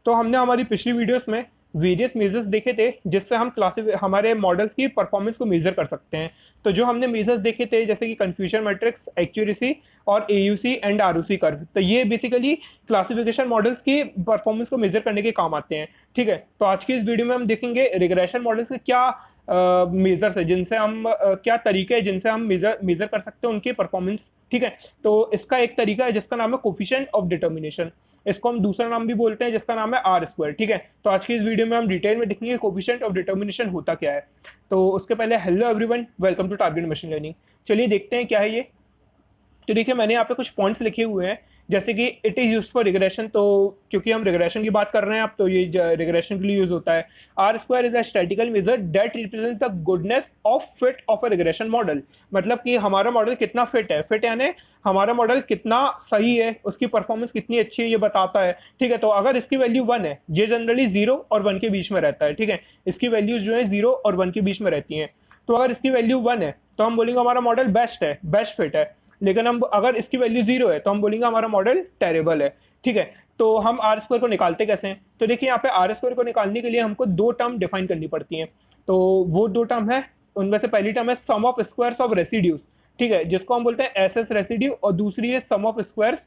तो हमने हमारी पिछली वीडियोस में वेरियस मेजर्स देखे थे जिससे हम हमारे मॉडल्स की परफॉर्मेंस को मेजर कर सकते हैं। तो जो हमने मेजर्स देखे थे जैसे कि कंफ्यूजन मैट्रिक्स, एक्यूरेसी और एयूसी एंड आरओसी कर्व, तो ये बेसिकली क्लासिफिकेशन मॉडल्स की परफॉर्मेंस को मेजर करने के काम आते हैं। ठीक है, तो आज की इस वीडियो में हम देखेंगे रिग्रेशन मॉडल्स के क्या मेजर्स है जिनसे हम क्या तरीके हैं जिनसे हम मेजर कर सकते हैं उनकी परफॉर्मेंस। ठीक है, तो इसका एक तरीका है जिसका नाम है कोफिशिएंट ऑफ डिटर्मिनेशन। इसको हम दूसरा नाम भी बोलते हैं जिसका नाम है आर स्क्वायर। ठीक है, तो आज की इस वीडियो में हम डिटेल में देखेंगे कोफिशिएंट ऑफ डिटर्मिनेशन होता क्या है। तो उसके पहले hello everyone, welcome to target machine learning. चलिए देखते हैं क्या है ये। तो देखिए मैंने यहाँ पे कुछ पॉइंट्स लिखे हुए हैं जैसे कि it is used for regression, तो क्योंकि हम रिग्रेशन की बात कर रहे हैं अब तो ये रिग्रेशन के लिए यूज होता है। R square is a statistical measure that represents the goodness of fit of a regression model. मतलब कि हमारा मॉडल कितना फिट है, फिट यानी हमारा मॉडल कितना सही है, उसकी परफॉर्मेंस कितनी अच्छी है ये बताता है। ठीक है, तो अगर इसकी वैल्यू 1 है, ये जनरली 0 और 1 के बीच में रहता है। ठीक है, इसकी वैल्यूज जो है 0 और 1 के बीच में रहती हैं। तो अगर इसकी वैल्यू 1 है तो हम बोलेंगे हमारा मॉडल बेस्ट है, बेस्ट फिट है। लेकिन हम अगर इसकी वैल्यू 0 है तो हम बोलेंगे हमारा मॉडल टेरेबल है। ठीक है, तो हम आर स्क्वायर को निकालते कैसे हैं? तो देखिए यहाँ पे आर स्क्वायर को निकालने के लिए हमको दो टर्म डिफाइन करनी पड़ती हैं। तो वो दो टर्म है, उनमें से पहली टर्म है sum of squares of residues. ठीक है, जिसको हम बोलते हैं एस एस रेसिड्यू, और दूसरी है sum of squares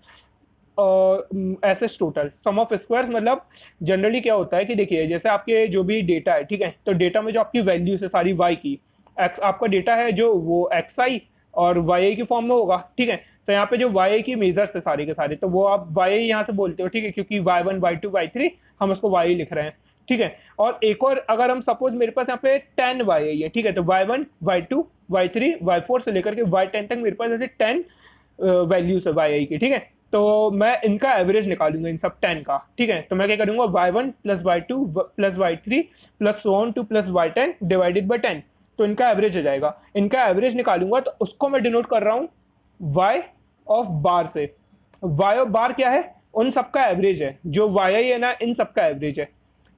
S S total. Sum of squares मतलब जनरली क्या होता है कि देखिए जैसे आपके जो भी डेटा है, ठीक है, तो डेटा में जो आपकी वैल्यूज है सारी वाई की, एक्स आपका डेटा है जो वो एक्स आई और वाई आई की फॉर्म में होगा। ठीक है, तो यहाँ पे जो वाई आई की मेजर्स है सारे के सारे, तो वो आप वाई आई यहाँ से बोलते हो। ठीक है, क्योंकि Y one Y two Y three हम उसको वाई लिख रहे हैं। ठीक है, और एक और अगर हम सपोज मेरे पास यहाँ पे 10 वाई आई है, ठीक है, तो Y one Y two Y three Y four से लेकर के वाई 10 तक मेरे पास ऐसे 10 वैल्यूज है वाई आई की। ठीक है, तो मैं इनका एवरेज निकालूंगा इन सब 10 का। ठीक है, तो मैं क्या करूंगा, Y one plus Y two plus Y three plus so on to plus Y 10 divided by 10, तो इनका एवरेज हो जाएगा। इनका एवरेज निकालूंगा तो उसको मैं डिनोट कर रहा हूं वाई ऑफ बार से। वाई ऑफ बार क्या है? उन सबका एवरेज है, जो वाई आई है ना इन सबका एवरेज है।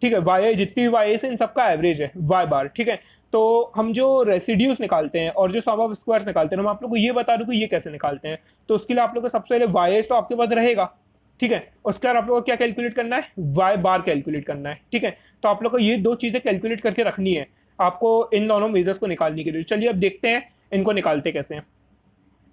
ठीक है, वाई आई जितनी वाई आई से इन सबका एवरेज है वाई बार। ठीक है, तो हम जो रेसिड्यूज निकालते हैं और जो सम ऑफ स्क्वायर्स निकालते हैं, मैं आप लोग को ये बता दूं कि ये कैसे निकालते हैं। तो उसके लिए आप लोग को सबसे पहले वाई आई तो आपके पास रहेगा। ठीक है, उसके बाद आप लोग को क्या कैलकुलेट करना है, वाई बार कैलकुलेट करना है। ठीक है, तो आप लोग को ये दो चीजें कैलकुलेट करके रखनी है आपको इन दोनों मेजर्स को निकालने के लिए। चलिए अब देखते हैं इनको निकालते कैसे हैं।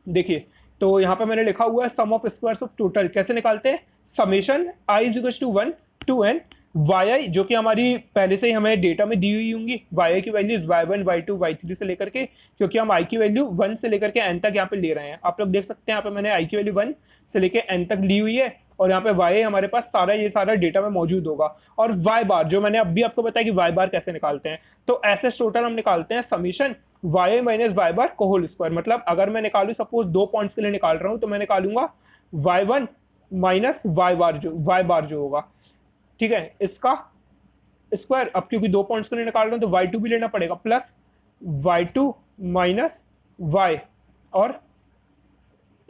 देखिए, तो यहाँ पे मैंने लिखा हुआ है sum of squares of total कैसे निकालते हैं। Summation I is equal to 1 to N Y I, जो कि हमारी पहले से ही हमें डेटा में दी हुई होंगी। वाई आई की values Y one Y two Y three से लेकर के, क्योंकि हम आई की वैल्यू 1 से लेकर के एन तक यहाँ पे ले रहे हैं। आप लोग देख सकते हैं यहाँ पे मैंने आई की वैल्यू 1 से लेकर एन तक ली हुई है, और यहाँ पे वाई हमारे पास सारा ये सारा डेटा में मौजूद होगा। और वाई बार जो मैंने अभी आपको बताया कि वाई बार कैसे निकालते हैं, तो एस टोटल हम निकालते हैं समीशन वाई माइनस वाई बार को होल स्क्वायर। मतलब अगर मैं निकालू सपोज 2 पॉइंट्स के लिए निकाल रहा हूं, तो मैं निकालूंगा वाई वन माइनस वाई बार जो होगा। ठीक है, इसका स्क्वायर, अब क्योंकि 2 पॉइंट्स के लिए निकाल रहा हूं तो वाई टू भी लेना पड़ेगा, plus Y two minus Y और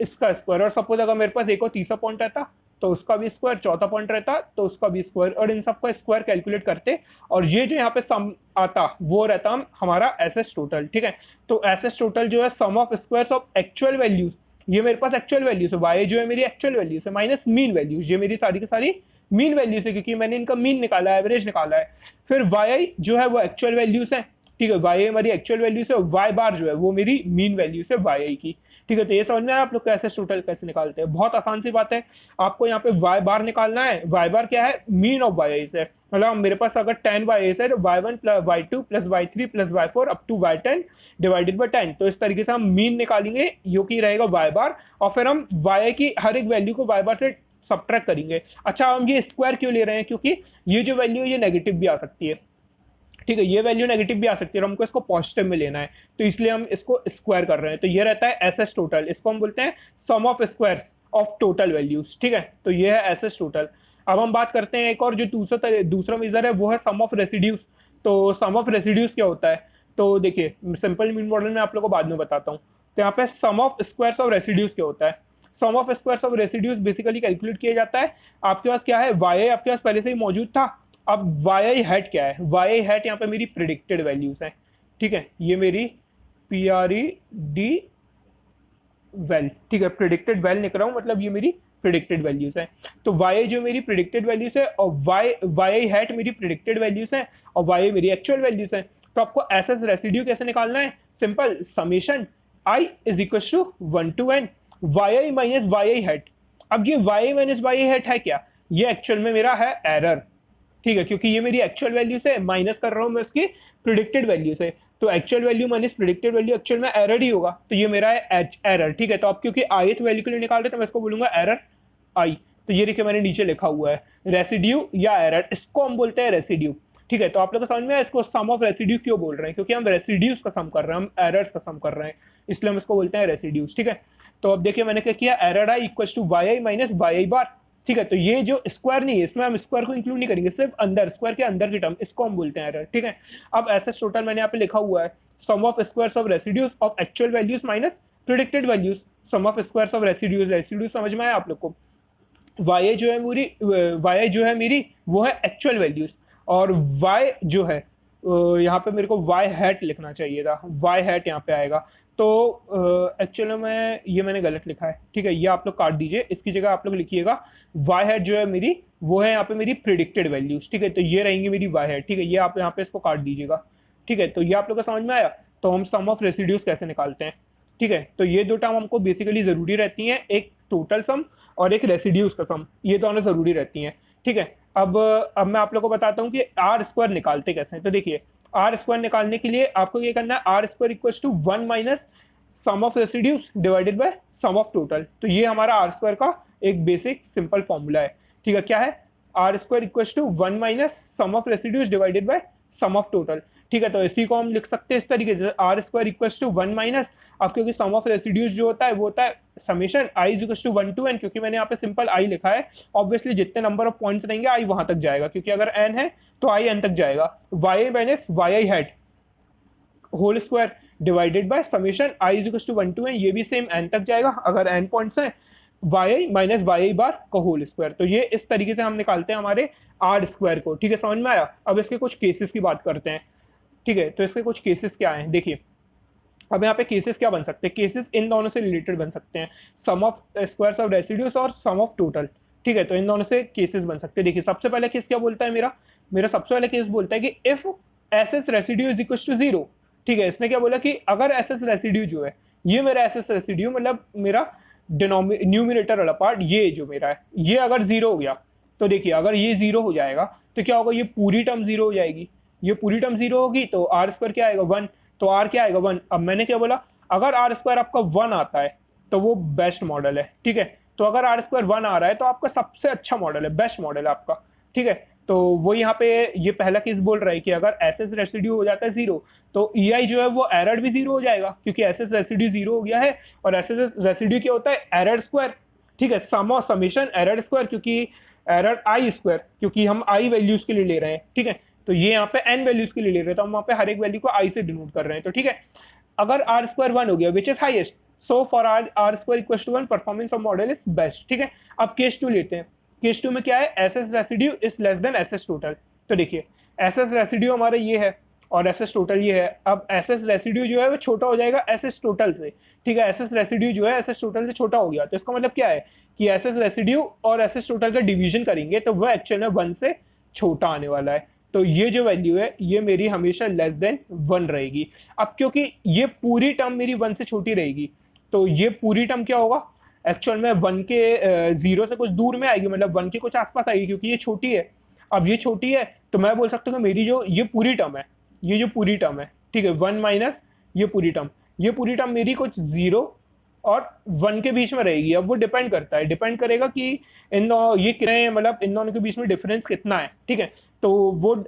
इसका स्क्वायर। और सपोज अगर मेरे पास एक और तीसरा पॉइंट रहता तो उसका भी स्क्वायर, चौथा पॉइंट रहता तो उसका भी स्क्वायर, और इन सबका स्क्वायर कैलकुलेट करते, और ये जो यहाँ पे सम आता वो रहता हमारा एस एस टोटल। ठीक है, तो एस एस टोटल जो है sum of squares of actual values, ये मेरे पास एक्चुअल वैल्यूज है, वाई जो है मेरी एक्चुअल वैल्यूज है, माइनस मीन वैल्यूज, ये मेरी सारी की सारी मीन वैल्यूज है, क्योंकि मैंने इनका मीन निकाला है, एवरेज निकाला है। फिर वाई जो है वो एक्चुअल वैल्यूज है। ठीक है, वाई हमारी एक्चुअल वैल्यूज है, वाई बार जो है वो मेरी मीन वैल्यूज है वाई आई की। ठीक है, तो ये समझ में आया आप लोग कैसे टोटल कैसे निकालते हैं। बहुत आसान सी बात है, आपको यहाँ पे वाई बार निकालना है। वाई बार क्या है, मीन ऑफ वाई आई है। मतलब मेरे पास अगर 10 वाई आई है तो Y one plus Y two plus Y three plus Y four up to Y 10 divided by 10, तो इस तरीके से हम मीन निकालेंगे जो कि रहेगा वाई बार, और फिर हम वाई आई की हर एक वैल्यू को वाई बार से सब्ट्रैक्ट करेंगे। अच्छा, हम ये स्क्वायर क्यों ले रहे हैं, क्योंकि ये जो वैल्यू है ये नेगेटिव भी आ सकती है। ठीक है, ये वैल्यू नेगेटिव भी आ सकती है और हमको इसको पॉजिटिव में लेना है, तो इसलिए हम इसको स्क्वायर कर रहे हैं। तो ये रहता है एस एस टोटल, इसको हम बोलते हैं sum of squares of total values. ठीक है, तो ये है एस एस टोटल। अब हम बात करते हैं एक और जो दूसरा मेजर है, वो है सम ऑफ रेसिड्यूज। तो सम ऑफ रेसिड्यूज क्या होता है, तो देखिए सिंपल मीन मॉडल में आप लोगों को बाद में बताता हूँ। तो यहाँ पे sum of squares of residues क्या होता है। Sum of squares of residues basically calculate किया जाता है। आपके पास क्या है, वाई आपके पास पहले से ही मौजूद था। अब वाई आई हैट क्या है, वाई आई हैट यहाँ पे मेरी प्रिडिक्टेड वैल्यूज है। ठीक है, ये मेरी PRED वेल, ठीक है, प्रिडिक्टेड वेल लिख रहा हूँ, मतलब ये मेरी प्रिडिक्टेड वैल्यूज है। तो वाई जो मेरी प्रिडिक्टेड वैल्यूज है और वाई हैट मेरी प्रिडिक्टेड वैल्यूज है और वाई मेरी एक्चुअल वैल्यूज है। तो आपको एसएस रेसिड्यू कैसे निकालना है, simple, summation I is equal to 1 to n Y minus Y hat. अब ये वाई माइनस वाई हैट है क्या, ये एक्चुअल में मेरा है एरर, ठीक है, क्योंकि ये मेरी एक्चुअल वैल्यू से माइनस कर रहा हूँ मैं उसकी प्रिडिक्टेड वैल्यू से, तो actual value minus predicted value actual में एरर ही होगा, तो ये मेरा है एरर, ठीक है। तो अब क्योंकि ith वैल्यू के लिए निकाल रहे हैं तो मैं इसको बोलूंगा एरर आई। तो ये देखिए मैंने नीचे लिखा हुआ है रेसिड्यू या एरर, इसको हम बोलते हैं रेसिड्यू, ठीक है। तो आप लोग को समझ में आया इसको सम ऑफ रेसिड्यू क्यों बोल रहे हैं, क्योंकि हम रेसिड्यूज का सम कर रहे हैं, हम एरर्स का सम कर रहे हैं, इसलिए हम इसको बोलते हैं रेसिड्यूज, ठीक है। तो अब देखिए मैंने क्या किया, error I equal to Y I minus Y I bar, ठीक है। तो ये जो स्क्वायर नहीं है इसमें हम स्क्वायर को इंक्लूड नहीं करेंगे, सिर्फ अंदर स्क्वायर के अंदर की टर्म, इसको हम बोलते हैं एरर, ठीक है। अब ऐसा टोटल मैंने यहाँ पे लिखा हुआ है sum of squares of residues of actual values minus predicted values, sum of squares of residues, residues समझ में आया आप लोग को। वाई जो है मेरी वो है एक्चुअल वैल्यूज, और वाई जो है यहाँ पे मेरे को वाई हैट लिखना चाहिए था, वाई हैट यहाँ पे आएगा, तो एक्चुअली में ये मैंने गलत लिखा है, ठीक है, ये आप लोग काट दीजिए, इसकी जगह आप लोग लिखिएगा वाई हैट जो है मेरी वो है यहाँ पे मेरी प्रिडिक्टेड वैल्यूज, ठीक है। तो ये रहेंगी मेरी वाई हैट, ठीक है, ये आप यहाँ पे इसको काट दीजिएगा, ठीक है। तो ये आप लोग को समझ में आया। तो हम सम ऑफ रेसिड्यूज कैसे निकालते हैं, ठीक है। तो ये दो टर्म हमको बेसिकली जरूरी रहती हैं, एक टोटल सम और एक रेसिड्यूज का सम, ये दोनों जरूरी रहती हैं, ठीक है। अब मैं आप लोग को बताता हूँ कि आर स्क्वायर निकालते कैसे हैं। तो देखिए आर स्क्वायर निकालने के लिए आपको ये करना है, R square equal to 1 minus sum of residues divided by sum of total. तो ये हमारा आर स्क्वायर का एक बेसिक सिंपल फॉर्मूला है, ठीक है। क्या है, R square equal to 1 minus sum of residues divided by sum of total, ठीक है। तो इसी को हम लिख सकते हैं इस तरीके से, R square equal to 1 minus, अब क्योंकि सम ऑफ रेसिड्यूज जो होता है वो होता है summation I is equal to 1 to n, क्योंकि मैंने यहाँ पे सिंपल आई लिखा है, ऑब्वियसली जितने नंबर ऑफ पॉइंट्स रहेंगे आई वहां तक जाएगा, क्योंकि अगर n है तो आई n तक जाएगा, Y minus Y I hat whole square divided by summation I is equal to 1 to n, ये भी सेम n तक जाएगा अगर n पॉइंट्स हैं, वाई माइनस वाई बार का होल स्क्वायर। तो ये इस तरीके से हम निकालते हैं हमारे आर स्क्वायर को, ठीक है, समझ में आया। अब इसके कुछ केसेस की बात करते हैं, ठीक है। तो इसके कुछ केसेस क्या हैं, देखिए अब यहाँ पे केसेस क्या बन सकते हैं, केसेस इन दोनों से रिलेटेड बन सकते हैं, sum of squares of residues और सम ऑफ टोटल, ठीक है। तो इन दोनों से केसेस बन सकते हैं। देखिए सबसे पहले केस क्या बोलता है, मेरा सबसे पहले केस बोलता है कि if S S residue is equal to 0, ठीक है। इसने क्या बोला कि अगर एस एस रेसिड्यू जो है, ये मेरा एस एस रेसिड्यू मतलब मेरा न्यूमिनेटर वाला पार्ट, ये जो मेरा है ये अगर 0 हो गया, तो देखिए अगर ये 0 हो जाएगा तो क्या होगा, ये पूरी टर्म 0 हो जाएगी, ये पूरी टर्म 0 होगी, तो आर स्क्वायर क्या आएगा 1, तो आर क्या आएगा 1। अब मैंने क्या बोला, अगर आर स्क्वायर आपका 1 आता है तो वो बेस्ट मॉडल है, ठीक है। तो अगर आर स्क्वायर 1 आ रहा है तो आपका सबसे अच्छा मॉडल है, बेस्ट मॉडल है आपका, ठीक है। तो वो यहाँ पे ये पहला केस बोल रहा है कि अगर एस एस रेसिड्यू हो जाता है 0 तो ई आई जो है वो एरर भी 0 हो जाएगा, क्योंकि एस एस रेसिड्यू 0 हो गया है, और एस एस रेसिड्यू क्या होता है, एरर स्क्वायर, ठीक है, sum of summation error square, क्योंकि एरर आई स्क्वायर, क्योंकि हम आई वैल्यूज के लिए ले रहे हैं, ठीक है। तो ये यहाँ पे n वैल्यूज के लिए ले रहे हैं, तो हम वहाँ पे हर एक वैल्यू को i से डिनोट कर रहे हैं, तो ठीक है। अगर r स्क्वायर 1 हो गया which is highest, so for r square equal to 1 performance of model is best, ठीक है। अब केस 2 लेते हैं, केस 2 में क्या है, S S residue is less than S S total. तो देखिए एस एस रेसिड्यू हमारा ये है और एस एस टोटल ये है, अब एस एस रेसिड्यू जो है वो छोटा हो जाएगा एस एस टोटल से, ठीक है। एस एस रेसिड्यू जो है एस एस टोटल से छोटा हो गया, तो इसका मतलब क्या है कि एस एस रेसिड्यू और एस एस टोटल का डिवीजन करेंगे तो वह एक्चुअल में 1 से छोटा आने वाला है, तो ये जो वैल्यू है ये मेरी हमेशा लेस देन 1 रहेगी। अब क्योंकि ये पूरी टर्म मेरी 1 से छोटी रहेगी, तो ये पूरी टर्म क्या होगा, एक्चुअल में 1 के 0 से कुछ दूर में आएगी, मतलब 1 के कुछ आसपास आएगी, क्योंकि ये छोटी है। अब ये छोटी है तो मैं बोल सकता हूँ कि मेरी जो ये पूरी टर्म है, ये जो पूरी टर्म है, ठीक है, 1 माइनस ये पूरी टर्म मेरी कुछ 0 और 1 के बीच में रहेगी। अब वो डिपेंड करेगा कि इन दोनों ये कितने, मतलब इन दोनों के बीच में डिफरेंस कितना है, ठीक है। तो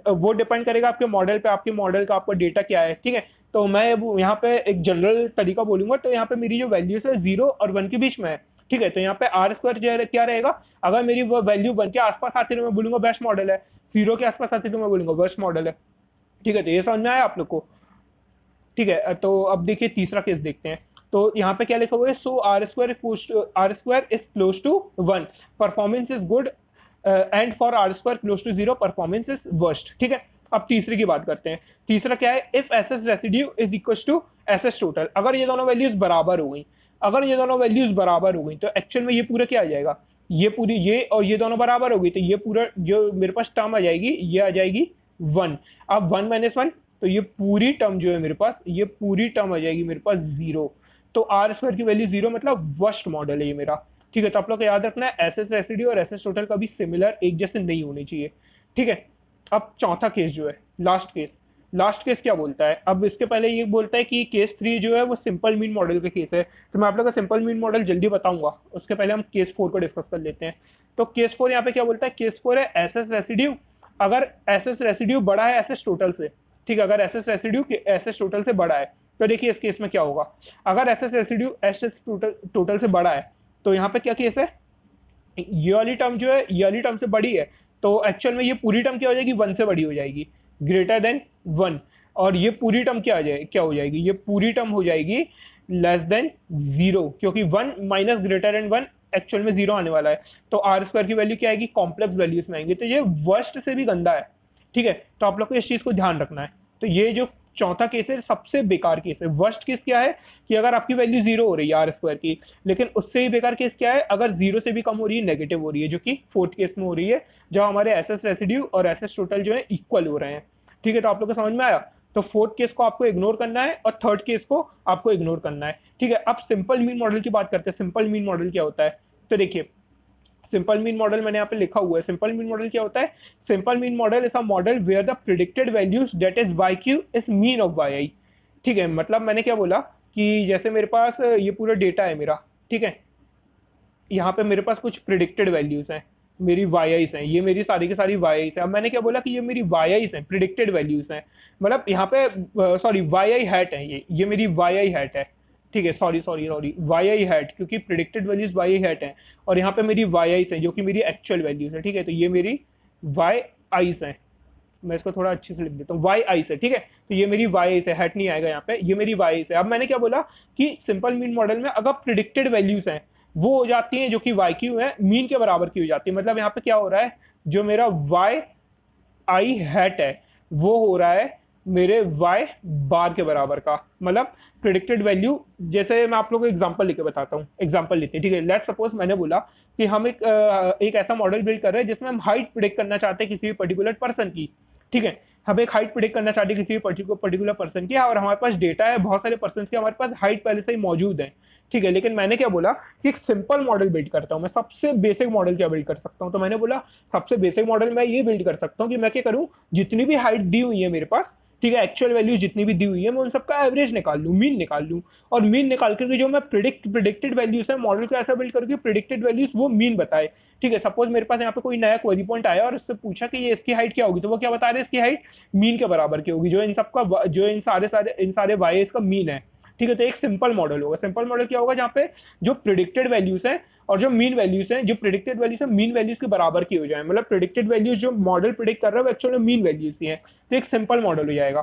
वो डिपेंड करेगा आपके मॉडल पे, आपके मॉडल का आपका डेटा क्या है, ठीक है। तो मैं यहाँ पे एक जनरल तरीका बोलूंगा, तो यहाँ पे मेरी जो वैल्यूज है 0 और 1 के बीच में है, ठीक है। तो यहाँ पे आर स्क्वायर क्या रहेगा, अगर मेरी वो वैल्यू 1 के आसपास आती है तो मैं बोलूंगा बेस्ट मॉडल है, 0 के आसपास आती है तो मैं बोलूंगा वर्स्ट मॉडल है, ठीक है। तो ये समझ में आया आप लोग को, ठीक है। तो अब देखिए तीसरा केस देखते हैं, तो यहाँ पे क्या लिखा हुआ है, so R square is close to 1 performance is good and for R square close to 0 performance is worst, ठीक है। अब तीसरे की बात करते हैं, तीसरा क्या है, if S S residue is equal to S S total. अगर ये दोनों वैल्यूज बराबर हो गई तो एक्चुअल में ये पूरा क्या आ जाएगा, ये पूरी, ये और ये दोनों बराबर होगी, तो ये पूरा जो मेरे पास टर्म आ जाएगी ये आ जाएगी 1। अब 1 माइनस 1, तो ये पूरी टर्म जो है मेरे पास, ये पूरी टर्म आ जाएगी मेरे पास 0। तो आर स्क्वायर की वैल्यू 0, मतलब वर्स्ट मॉडल है ये मेरा। ठीक है, तो आप लोग को याद रखना है एस एस रेसिड्यू और एस एस टोटल कभी सिमिलर एक जैसे नहीं होने चाहिए। ठीक है, अब चौथा केस जो है, लास्ट केस क्या बोलता है? अब इसके पहले ये बोलता है कि केस 3 जो है वो सिंपल मीन मॉडल का केस है। तो मैं आप लोग का सिंपल मीन मॉडल जल्दी बताऊंगा, उसके पहले हम केस 4 को डिस्कस कर लेते हैं। तो केस 4 यहाँ पे क्या बोलता है? केस 4 है एस एस रेसिड्यू, अगर एस एस रेसिड्यू बड़ा है एस एस टोटल से। ठीक है, अगर S S residue S S total से बड़ा है, तो देखिए इस केस में क्या होगा। अगर S S residue S S total से बड़ा है, तो यहाँ पे क्या केस है? ये वाली टर्म जो है ये वाली टर्म से बड़ी है, तो एक्चुअल में ये पूरी टर्म क्या हो जाएगी? 1 से बड़ी हो जाएगी, ग्रेटर देन 1। और ये पूरी टर्म क्या हो जाएगी? ये पूरी टर्म हो जाएगी लेस देन 0, क्योंकि 1 माइनस ग्रेटर देन 1 एक्चुअल में 0 आने वाला है। तो आर स्क्वायर की वैल्यू क्या आएगी? कॉम्प्लेक्स वैल्यूज में आएंगे, तो ये वर्स्ट से भी गंदा है। ठीक है, तो आप लोग को इस चीज को ध्यान रखना है। तो ये जो चौथा केस है सबसे बेकार केस है। वर्स्ट केस क्या है कि अगर आपकी वैल्यू 0 हो रही है आर स्क्वायर की, लेकिन उससे ही बेकार केस क्या है? अगर 0 से भी कम हो रही है, नेगेटिव हो रही है, जो कि फोर्थ केस में हो रही है, जब हमारे एस एस रेसिड्यू और एस एस टोटल जो है इक्वल हो रहे हैं। ठीक है, तो आप लोग को समझ में आया? तो फोर्थ केस को आपको इग्नोर करना है और थर्ड केस को आपको इग्नोर करना है। ठीक है, अब सिंपल मीन मॉडल की बात करते हैं। सिंपल मीन मॉडल क्या होता है? तो देखिए, सिंपल मीन मॉडल मैंने यहाँ पे लिखा हुआ है। सिंपल मीन मॉडल क्या होता है? Simple mean model is a model where the predicted values that is Y Q is mean of Y I. ठीक है, मतलब मैंने क्या बोला कि जैसे मेरे पास ये पूरा डेटा है मेरा, ठीक है, यहाँ पे मेरे पास कुछ प्रिडिक्टेड वैल्यूज हैं, मेरी वाई आईज हैं, ये मेरी सारी की सारी वाई आईज है। अब मैंने क्या बोला कि ये मेरी वाई आईज हैं, प्रिडिक्टेड वैल्यूज हैं, मतलब यहाँ पे सॉरी वाई आई हैट है, ये मेरी वाई आई हैट है। ठीक है, sorry sorry sorry Y I hat, क्योंकि predicted values Y I hat है, और यहाँ पे मेरी वाई आईज है जो कि मेरी एक्चुअल वैल्यूज है। ठीक है, तो ये मेरी वाई आईज है, मैं इसको थोड़ा अच्छे से लिख देता हूँ, वाई आई से। ठीक है, तो ये मेरी वाई आई से, हैट नहीं आएगा यहाँ पे, ये मेरी वाई आई से। अब मैंने क्या बोला कि सिंपल मीन मॉडल में अगर प्रिडिक्टेड वैल्यूज हैं वो हो जाती हैं जो कि वाई क्यू है मीन के बराबर की हो जाती है। मतलब यहाँ पे क्या हो रहा है? जो मेरा वाई आई हैट है वो हो रहा है मेरे वाई बार के बराबर का। मतलब प्रिडिक्टेड वैल्यू, जैसे मैं आप लोगों को एग्जांपल लेके बताता हूँ, एग्जांपल लेते हैं। ठीक है, लेट्स सपोज मैंने बोला कि हम एक ऐसा मॉडल बिल्ड कर रहे हैं जिसमें हम हाइट प्रिडिक्ट करना चाहते हैं किसी भी पर्टिकुलर पर्सन की। ठीक है, हम एक हाइट प्रिडिक्ट करना चाहते हैं किसी भी पर्टिकुलर पर्सन की, और हमारे पास डेटा है बहुत सारे पर्सन की, हमारे पास हाइट पहले से ही मौजूद है। ठीक है, लेकिन मैंने क्या बोला कि एक सिंपल मॉडल बिल्ड करता हूँ मैं। सबसे बेसिक मॉडल क्या बिल्ड कर सकता हूँ? तो मैंने बोला सबसे बेसिक मॉडल मैं ये बिल्ड कर सकता हूँ कि मैं क्या करूँ, जितनी भी हाइट दी हुई है मेरे पास, ठीक है, एक्चुअल वैल्यू जितनी भी दी हुई है, मैं उन सबका एवरेज निकाल लूँ, मीन निकाल लूँ, और मीन निकाल करके जो मैं प्रिडिक्टेड वैल्यूज है मॉडल को ऐसा बिल्ड करूँ कि प्रिडिक्टेड वैल्यूज वो मीन बताए। ठीक है, सपोज मेरे पास यहाँ पे कोई नया क्वेरी पॉइंट आया और उससे पूछा कि ये इसकी हाइट क्या होगी, तो वो क्या बता रहे हैं? इसकी हाइट मीन के बराबर की होगी, जो इन सबका, जो इन सारे वाई का मीन है। ठीक है, तो एक सिंपल मॉडल होगा। सिंपल मॉडल क्या होगा? जहाँ पे जो प्रिडिक्टेड वैल्यूज है और जो मीन वैल्यूज हैं, जो प्रिडिक्टेड वैल्यूज है मीन वैल्यूज के बराबर की हो जाए। मतलब प्रिडिक्टेड वैल्यूज जो मॉडल प्रिडिक्ट कर रहा है वो एक्चुअली मीन वैल्यूज ही है, तो एक सिंपल मॉडल हो जाएगा।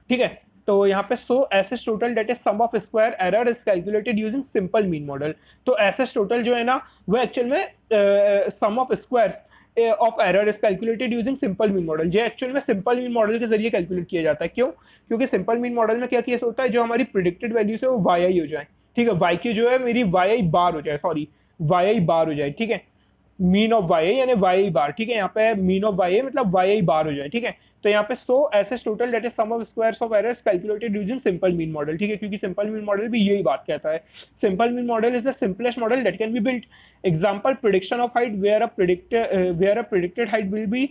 ठीक है, तो यहाँ पे so S S total that is sum of square error is calculated using simple mean model. तो एस एस टोटल जो है ना वो एक्चुअल में sum of squares of error is calculated using simple mean model. जो actual में simple mean model के जरिए कैलकुलेट किया जाता है। क्यों? क्योंकि सिंपल मीन मॉडल में क्या केस होता है, जो हमारी प्रिडिक्टेड वैल्यूज है वो वाई आई हो जाए। ठीक है, वाई की जो है मेरी वाई आई बार हो जाए, सॉरी वाई आई बार हो जाए। ठीक है, मीन ऑफ वाई यानी वाई आई बार। ठीक है, यहाँ पे मीन ऑफ वाई मतलब वाई आई बार हो जाए। ठीक है, तो यहाँ पे so S S total that is sum of squares of errors calculated using simple mean model. ठीक है, क्योंकि सिंपल मीन मॉडल भी यही बात कहता है। Simple mean model is the simplest model that can be built. Example prediction of height where a predicted height will be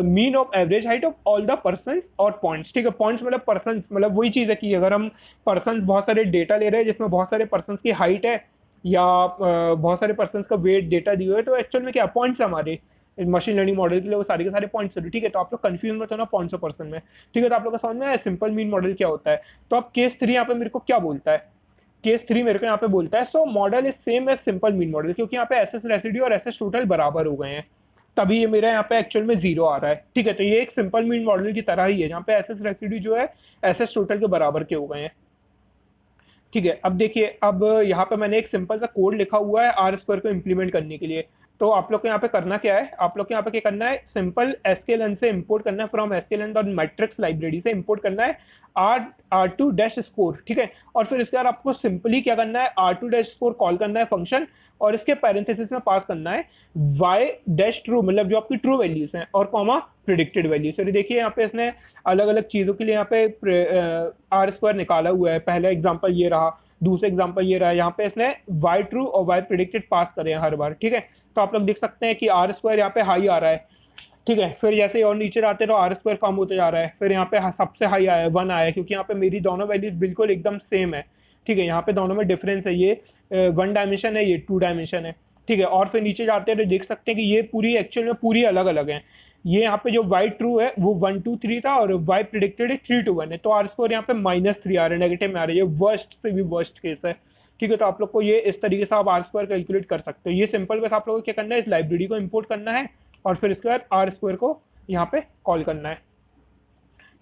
mean of average height of all the persons और points. ठीक है, points मतलब persons, मतलब वही चीज है कि अगर हम पर्संस बहुत सारे डेटा ले रहे हैं जिसमें बहुत सारे पर्संस की हाइट है या बहुत सारे पर्संस का वेट डेटा दिए हुए है, तो एक्चुअल में क्या पॉइंट्स हमारे मशीन लर्निंग मॉडल के लिए वो सारे के सारे पॉइंट्स है। ठीक है, तो आप लोग कंफ्यूज मत होना पॉइंट्स और पर्सन में। ठीक है, तो आप लोग का समझ में आया सिंपल मीन मॉडल क्या होता है। तो अब केस 3 यहाँ पे मेरे को क्या बोलता है? केस 3 मेरे को यहाँ पे बोलता है so model is same as simple mean model, क्योंकि यहाँ पे एस एस रेसिड्यू और एस एस टोटल बराबर हो गए हैं, तभी ये मेरा यहाँ पे एक्चुअल में 0 आ रहा है। ठीक है, तो ये एक सिंपल मीन मॉडल की तरह ही है जहाँ पे एस एस रेसिड्यू जो है एस एस टोटल के बराबर के हो गए हैं। ठीक है, अब देखिए, अब यहाँ पे मैंने एक सिंपल सा कोड लिखा हुआ है आर स्क्वायर को इंप्लीमेंट करने के लिए। तो आप लोग को यहाँ पे करना क्या है, आप लोग को यहाँ पे क्या करना है, सिंपल sklearn से इंपोर्ट करना है, फ्रॉम sklearn.matrix लाइब्रेरी से इंपोर्ट करना है R2 डैश स्कोर, ठीक है। और फिर इसके बाद आपको सिंपली क्या करना है, R2 डैश स्कोर कॉल करना है फंक्शन, और इसके पैरेंथेसिस में पास करना है y डैश ट्रू, मतलब जो आपकी ट्रू वैल्यूज हैं, और कॉमा प्रिडिक्टेड वैल्यूज। तो देखिए यहाँ पे इसने अलग अलग चीज़ों के लिए यहाँ पे आर स्क्वायर निकाला हुआ है। पहला एग्जाम्पल ये रहा, दूसरा एग्जाम्पल ये रहा, यहाँ पे इसने y ट्रू और y प्रिडिक्टेड पास करे हैं हर बार, ठीक है। तो आप लोग देख सकते हैं कि आर स्क्वायर यहाँ पे हाई आ रहा है, ठीक है। फिर जैसे और नीचे आते तो आर स्क्वायर कम होते जा रहा है, फिर यहाँ पे सबसे हाई आया है 1 आया है, क्योंकि यहाँ पे मेरी दोनों वैल्यूज बिल्कुल एकदम सेम है, ठीक है। यहाँ पे दोनों में डिफरेंस है, ये 1 डायमेंशन है, ये 2 डायमेंशन है, ठीक है। और फिर नीचे जाते हैं तो देख सकते हैं कि ये पूरी एक्चुअल में पूरी अलग अलग है। ये यहाँ पे जो y ट्रू है वो 1 2 3 था, और y प्रिडिक्टेड है 3 2 1 है। तो आर स्कोर यहाँ पे -3 आ रहा है, नेगेटिव में आ रहा है, ये वर्स्ट से भी वर्स्ट केस है, ठीक है। तो आप लोग को ये इस तरीके से आप आर स्क्वायर कैलकुलेट कर सकते हो। ये सिंपल, बस आप लोगों को क्या करना है, इस लाइब्रेरी को इंपोर्ट करना है और फिर इसके बाद आर स्क्वायर को यहाँ पे कॉल करना है,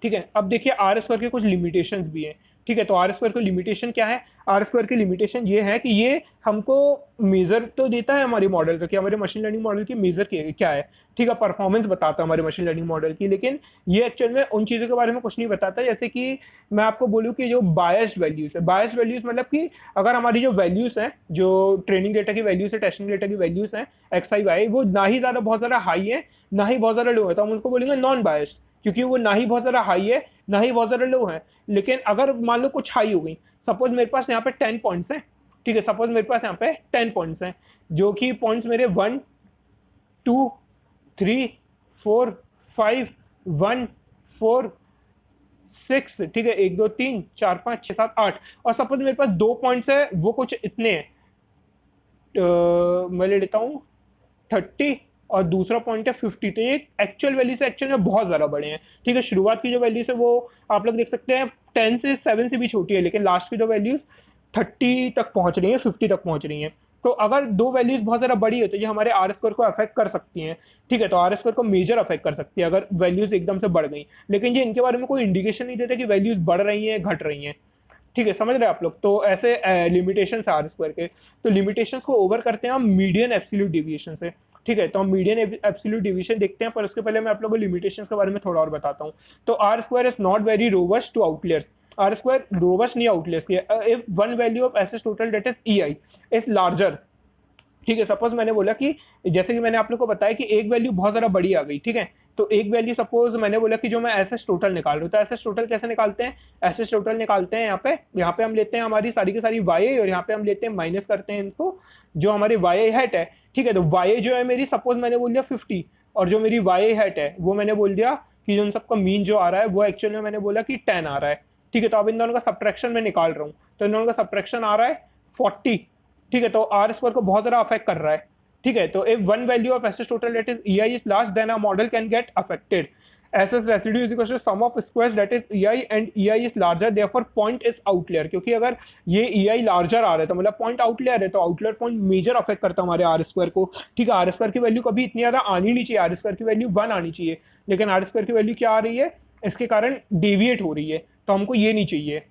ठीक है। अब देखिए आर स्क्वायर के कुछ लिमिटेशंस भी हैं, ठीक है। तो आर स्क्वायर की लिमिटेशन क्या है, आर स्क्वायर की लिमिटेशन ये है कि ये हमको मेजर तो देता है हमारे मॉडल का, कि हमारे मशीन लर्निंग मॉडल की मेजर क्या है, ठीक है, परफॉर्मेंस बताता है हमारे मशीन लर्निंग मॉडल की, लेकिन ये एक्चुअल में उन चीज़ों के बारे में कुछ नहीं बताता। जैसे कि मैं आपको बोलूँ कि जो बायस्ड वैल्यूज है, बायस्ड वैल्यूज मतलब कि अगर हमारी जो वैल्यूज हैं, जो ट्रेनिंग डेटा की वैल्यूज है, टेस्टिंग डेटा की वैल्यूज हैं एक्स आई वाई, वो ना ही ज़्यादा बहुत ज़्यादा हाई है, ना ही बहुत ज़्यादा लो है, तो हम उनको बोलेंगे नॉन बायस्ड, क्योंकि वो ना ही बहुत ज़्यादा हाई है, ना ही बहुत ज़्यादा लो है। लेकिन अगर मान लो कुछ हाई हो गई, सपोज मेरे पास यहाँ पे 10 पॉइंट्स हैं, ठीक है, सपोज मेरे पास यहाँ पे 10 पॉइंट्स हैं, जो कि पॉइंट्स मेरे 1 2 3 4 5 1 4 6, ठीक है, 1 2 3 4 5 6 7 8, और सपोज मेरे पास 2 पॉइंट्स है, वो कुछ इतने हैं, मैं ले लेता हूँ 30 और दूसरा पॉइंट है 50। तो ये एक्चुअल वैल्यू से एक्चुअल में बहुत ज़्यादा बड़े हैं, ठीक है। शुरुआत की जो वैल्यूज है वो आप लोग देख सकते हैं 10 से 7 से भी छोटी है, लेकिन लास्ट की जो वैल्यूज 30 तक पहुंच रही है, 50 तक पहुंच रही हैं। तो अगर दो वैल्यूज बहुत ज़्यादा बड़ी है तो ये हमारे आर स्क्वायर को अफेक्ट कर सकती हैं, ठीक है। तो आर स्क्वायर को मेजर अफेक्ट कर सकती है अगर वैल्यूज एकदम से बढ़ गई, लेकिन ये इनके बारे में कोई इंडिकेशन नहीं देता कि वैल्यूज बढ़ रही हैं घट रही हैं, ठीक है, समझ रहे हैं आप लोग। तो ऐसे लिमिटेशन है आर स्क्वायर के। तो लिमिटेशंस को ओवर करते हैं हम मीडियन एब्सोल्यूट डेविएशन से, ठीक है। तो हम मीडियन एब्सोल्यूट डेविएशन देखते हैं, पर उसके पहले मैं आप लोगों को लिमिटेशंस के बारे में थोड़ा और बताता हूँ। तो R square is not very robust to outliers, R square robust नहीं आउटलेयर्स की। If one value of S S total that is E I is larger, ठीक है। सपोज मैंने बोला कि जैसे कि मैंने आप लोग को बताया कि एक वैल्यू बहुत ज़्यादा बड़ी आ गई, ठीक है। तो एक वैल्यू सपोज मैंने बोला कि जो मैं एस एस टोटल निकाल रहा हूँ, तो एस एस टोटल कैसे निकालते हैं, एस एस टोटल निकालते हैं यहाँ पे हम लेते हैं हमारी सारी की सारी वाई, और यहाँ पे हम लेते हैं माइनस करते हैं इनको जो हमारी वाई हैट है, ठीक है। तो वाई जो है मेरी, सपोज मैंने बोल दिया 50, और जो मेरी वाई हैट है वो मैंने बोल दिया कि जो उन सबका मीन जो आ रहा है वो एक्चुअल में मैंने बोला कि 10 आ रहा है, ठीक है। तो अब इन दोनों का सब्ट्रैक्शन मैं निकाल रहा हूँ, तो इन दोनों का सब्ट्रैक्शन आ रहा है 40, ठीक है। तो आर स्क्वायर को बहुत ज़्यादा अफेक्ट कर रहा है, ठीक है। तो if one value of S S total that is E I is large then a model can get affected. S S residue is equal to sum of squares that is E I and E I is larger, therefore point is outlier. क्योंकि अगर ये ई आई larger आ रहा है तो मतलब point outlier है, तो outlier point major affect करता है हमारे आर स्क्वायर को, ठीक है। आर स्क्वायर की वैल्यू कभी इतनी ज़्यादा आनी नहीं चाहिए, आर स्क्वायर की वैल्यू 1 आनी चाहिए, लेकिन आर स्क्वायर की वैल्यू क्या आ रही है, इसके कारण डेविएट हो रही है, तो हमको ये नहीं चाहिए,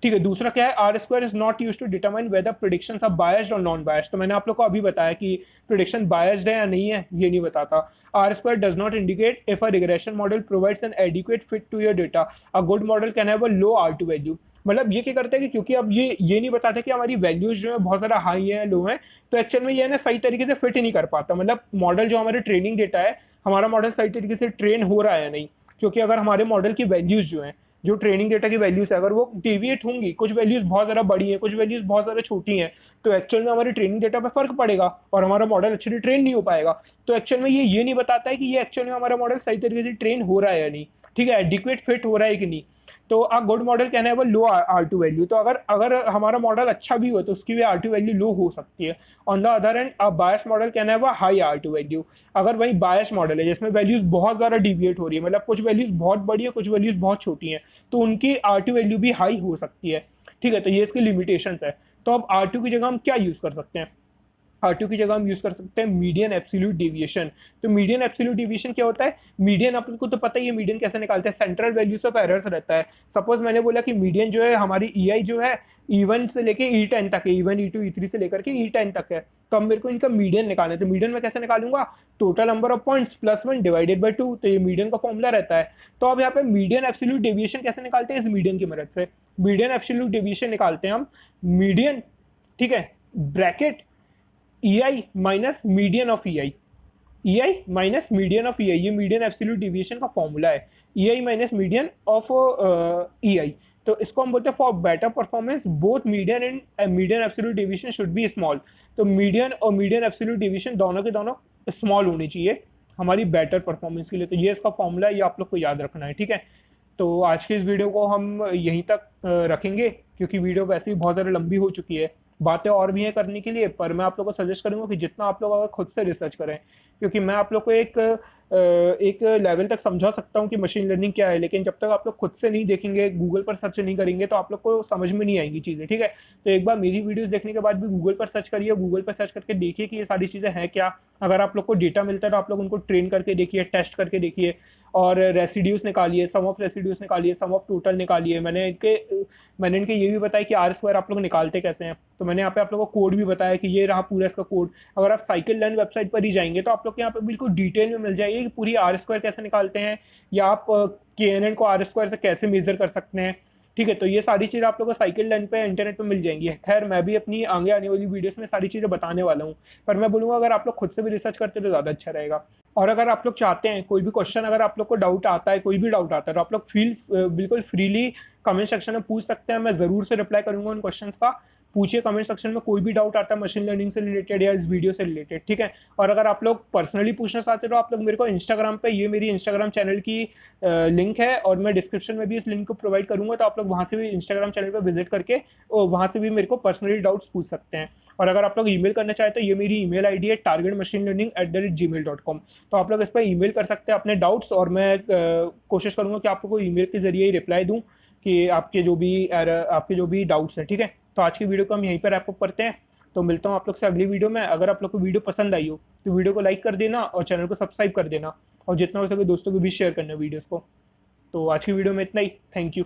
ठीक है। दूसरा क्या है, R square is not use to determine whether predictions are biased और नॉन बायस्ड। तो मैंने आप लोग को अभी बताया कि प्रिडिक्शन बायस्ड है या नहीं है, ये नहीं बताता। R square does not indicate if a regression model provides an adequate fit to your data, a good model can have a low R two value. मतलब ये क्या करता है कि क्योंकि अब ये नहीं बताते कि हमारी वैल्यूज जो है बहुत ज़्यादा हाई है लो है, तो एक्चुअल में ये ना सही तरीके से फिट ही नहीं कर पाता। मतलब मॉडल जो हमारे ट्रेनिंग डेटा है, हमारा मॉडल सही तरीके से ट्रेन हो रहा है या नहीं, क्योंकि अगर हमारे मॉडल की वैल्यूज जो है, जो ट्रेनिंग डेटा की वैल्यूज है, अगर वो डेविएट होंगी, कुछ वैल्यूज बहुत ज़्यादा बड़ी हैं, कुछ वैल्यूज बहुत ज़्यादा छोटी हैं, तो एक्चुअल में हमारे ट्रेनिंग डेटा पे फर्क पड़ेगा और हमारा मॉडल अच्छे से ट्रेन नहीं हो पाएगा। तो एक्चुअल में ये नहीं बताता है कि ये एक्चुअल में हमारा मॉडल सही तरीके से ट्रेन हो रहा है या नहीं, ठीक है, एडिक्वेट फिट हो रहा है कि नहीं। तो a good model can have a low R two value. तो अगर हमारा मॉडल अच्छा भी हो तो उसकी भी आर टू वैल्यू लो हो सकती है। On the other end a bias model can have a high R two value. अगर वही बायस मॉडल है जिसमें वैल्यूज बहुत ज़्यादा डिविएट हो रही है, मतलब कुछ वैल्यूज बहुत बड़ी है, कुछ वैल्यूज बहुत छोटी हैं, तो उनकी आर टू वैल्यू भी हाई हो सकती है, ठीक है। तो ये इसकी लिमिटेशंस है। तो अब आर टू की जगह हम क्या यूज़ कर सकते हैं, R2 की जगह हम यूज कर सकते हैं मीडियन एब्सोल्यूट डेविएशन। तो मीडियन एब्सोल्यूट डेविएशन क्या होता है? मीडियन अपन को तो पता ही है मीडियन कैसे निकालते हैं, सेंट्रल वैल्यूज ऑफ एरर्स रहता है। सपोज मैंने बोला कि मीडियन जो है हमारी EI जो है E1 से लेके E10 तक है, E1 E2 E3 से लेकर के E10 तक है। तो अब मेरे को इनका मीडियन निकालना है, तो मीडियन में कैसे निकालूंगा? Total number of points plus 1 divided by 2, तो ये मीडियन का फॉर्मूला रहता है। तो अब यहाँ पे मीडियन एब्सोल्यूट डेविएशन कैसे निकालते हैं? इस मीडियन की मदद से मीडियन एब्सोल्यूट डेविएशन निकालते हैं हम मीडियन, ठीक है, bracket EI minus median of EI minus median of EI, ये मीडियन एब्सोल्यूट डेविएशन का फॉर्मूला है, EI minus median of EI। तो इसको हम बोलते हैं for better performance both median and median absolute deviation should be small. तो median और मीडियन एब्सोल्यूट डेविएशन दोनों के दोनों स्मॉल होनी चाहिए हमारी बेटर परफॉर्मेंस के लिए। तो ये इसका फॉर्मूला है, ये आप लोग को याद रखना है, ठीक है। तो आज की इस वीडियो को हम यहीं तक रखेंगे, क्योंकि वीडियो वैसे ही बहुत ज़्यादा लंबी हो चुकी है, बातें और भी हैं करने के लिए, पर मैं आप लोग को सजेस्ट करूंगा कि जितना आप लोग अगर खुद से रिसर्च करें, क्योंकि मैं आप लोग को एक लेवल तक समझा सकता हूँ कि मशीन लर्निंग क्या है, लेकिन जब तक आप लोग खुद से नहीं देखेंगे, गूगल पर सर्च नहीं करेंगे, तो आप लोग को समझ में नहीं आएंगी चीज़ें, ठीक है। तो एक बार मेरी वीडियोस देखने के बाद भी गूगल पर सर्च करिए, गूगल पर सर्च करके देखिए कि ये सारी चीज़ें हैं क्या। अगर आप लोग को डेटा मिलता है तो आप लोग उनको ट्रेन करके देखिए, टेस्ट करके देखिए, और रेसिड्यूज निकालिए, सम ऑफ रेसिड्यूज निकालिए, सम ऑफ टोटल निकालिए। मैंने इनके ये भी बताया कि R² आप लोग निकालते कैसे हैं। तो मैंने यहाँ पे आप लोगों को कोड भी बताया कि ये रहा पूरा इसका कोड। अगर आप साइकिल लर्न वेबसाइट पर ही जाएंगे तो आप लोग को यहाँ पे बिल्कुल डिटेल में मिल जाएगी कि पूरी R² कैसे निकालते हैं, या आप KNN को R² से कैसे मेजर कर सकते हैं, ठीक है। तो ये सारी चीज़ आप लोगों को साइकिल लर्न पे इंटरनेट पे मिल जाएंगी। खैर मैं भी अपनी आगे आने वाली वीडियोस में सारी चीज़ें बताने वाला हूँ, पर मैं बोलूँगा अगर आप लोग खुद से भी रिसर्च करते तो ज़्यादा अच्छा रहेगा। और अगर आप लोग चाहते हैं कोई भी क्वेश्चन, अगर आप लोग को डाउट आता है, कोई भी डाउट आता है, तो आप लोग बिल्कुल फ्रीली कमेंट सेक्शन में पूछ सकते हैं। मैं ज़रूर से रिप्लाई करूँगा उन क्वेश्चन का। पूछिए कमेंट सेक्शन में, कोई भी डाउट आता है मशीन लर्निंग से रिलेटेड या इस वीडियो से रिलेटेड, ठीक है। और अगर आप लोग पर्सनली पूछना चाहते हो तो आप लोग मेरे को इंस्टाग्राम पे, ये मेरी इंस्टाग्राम चैनल की लिंक है और मैं डिस्क्रिप्शन में भी इस लिंक को प्रोवाइड करूंगा, तो आप लोग वहाँ से भी इंस्टाग्राम चैनल पर विजिट करके वहाँ से भी मेरे को पर्सनली डाउट्स पूछ सकते हैं। और अगर आप लोग ईमेल करना चाहते हो, ये मेरी ईमेल आईडी है targetmachinelearning@gmail.com। तो आप लोग इस पर ईमेल कर सकते हैं अपने डाउट्स, और मैं कोशिश करूंगा कि आपको ईमेल के जरिए ही रिप्लाई दूं कि आपके जो भी डाउट्स हैं, ठीक है। तो आज की वीडियो को हम यहीं पर रैप अप करते हैं। तो मिलता हूँ आप लोग से अगली वीडियो में। अगर आप लोग को वीडियो पसंद आई हो तो वीडियो को लाइक कर देना और चैनल को सब्सक्राइब कर देना, और जितना हो सके दोस्तों को भी शेयर करना वीडियोस को। तो आज की वीडियो में इतना ही। Thank you.